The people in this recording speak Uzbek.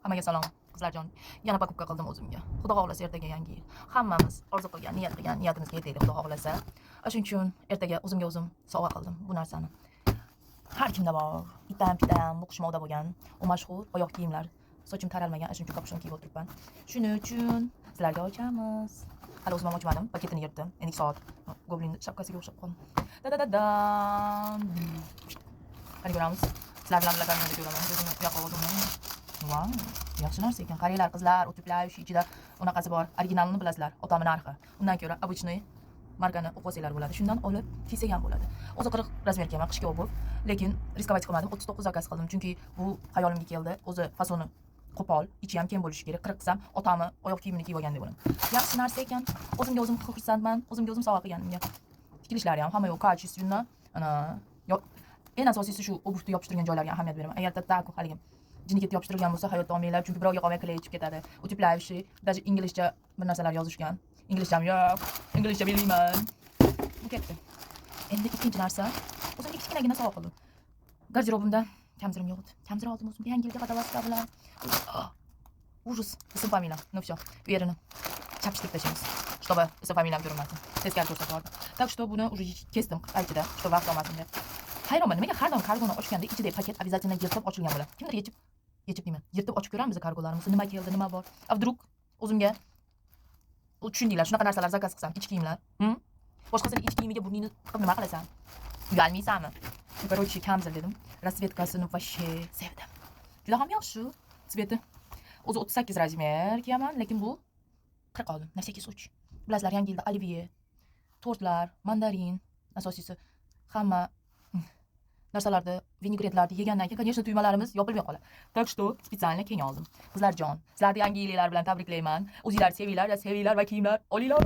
Hammaga salom qizlarjon. Yana покупка qildim o'zimga. Xudo xohlasa ertaga yangi yil. Hammamiz orzu qilgan, niyat qilgan niyatimizga yetaylik xudo xohlasa. Shuning uchun ertaga o'zimga o'zim sovg'a qildim bu narsani. Har kimda bor. Bitam bu qishmovda bo'lgan, u mashhur oyoq kiyimlar. Sochim taralmagan, shuning uchun kapushon kiyib o'tiribman. Shuning uchun sizlarga ochamiz. Hali o'zim ham ochmadim, paketini yirtdim. Endi soat goblin shapkasiga o'xshab qoldim. Da. Qani ko'ramiz. Sizlar bilan birga ko'raman. O'zimni yoqqa oldim. Wow, yaxshi narsa ekan. Qaranglar qizlar, o'tiblar, shu ichida unaqasi bor. Originalini bilasizlar, otami narxi. Undan ko'ra обычный markani o'qisanglar bo'ladi. Shundan olib kiysak ham bo'ladi. O'zi 40 razmerga emas, qishga obuv, lekin riskovать qilmadim. 39 zakaz qildim, chunki bu xayolimga keldi. O'zi fasoni qo'pol, ichi ham keng bo'lishi kerak. 40 qilsam, otami oyoq kiyimini kiyib olgandek bo'laman. Yaxshi narsa ekan. O'zimga o'zim xursandman. O'zimga o'zim sovg'a qilganimga. Tikilishlari ham hamma yo'q, качественно. En asosiysi shu obuvni yopishtirgan joylarga ahamiyat beraman. Agar taku haligi jinniga yopishtirilgan bo'lsa hayotda olmaylar, chunki birovga qolmay qilib ichib ketadi. Utiplayshi, даже inglizcha bir narsalar yozishgan. Inglizcham yo'q. Inglizcha bilmayman. Bu ketdi. Endi ikkinchi narsa, o'zimga kichkinagina sovg'a qildim. Garderobimda kamzirim yo'q edi. Kamzir oldim o'zimga yangi yilga qadavaslar bilan. Ужас. Ism familiyam. Ну всё. Bu yerini chapishtirib tashlaymiz. Чтобы ism familiyam ko'rinmasin. Teskari ko'rsatib. Так что buni уже kesdim aytida, что vaqt olmasin deb. Hayronman, nimaga har doim kargoni ochganda ichidagi paket обязательно yirtib ochilgan bo'ladi. Kimdir yechib deyman. Yirtib ochib ko'ramiz kargolarimizni. Nima keldi, nima bor. A vdруг o'zimga tushundinglar, shunaqa narsalar zakaz qilsam, ich kiyimlar. Boshqasini ich kiyimiga burningni tiqib nima qilasan? Uyalmaysanmi? Короче, kamzir dedim. Rasvetkasini вообще sevdim. Juda ham yaxshi tsveti. O'zi 38 razmer kiyaman, lekin bu 40 oldim. На всякий случай. Bilasizlar, yangi yilda olivye, tortlar, mandarin, asosiysi hamma narsalarda, vinegretlarni yegandan keyin, конечно, tuymalarimiz yopilmay qoladi. Так что специально keng oldim. Qizlarjon, sizlarni yangi yilinglar bilan tabriklayman. O'zinglar sevinglar va kiyimlar olinglar.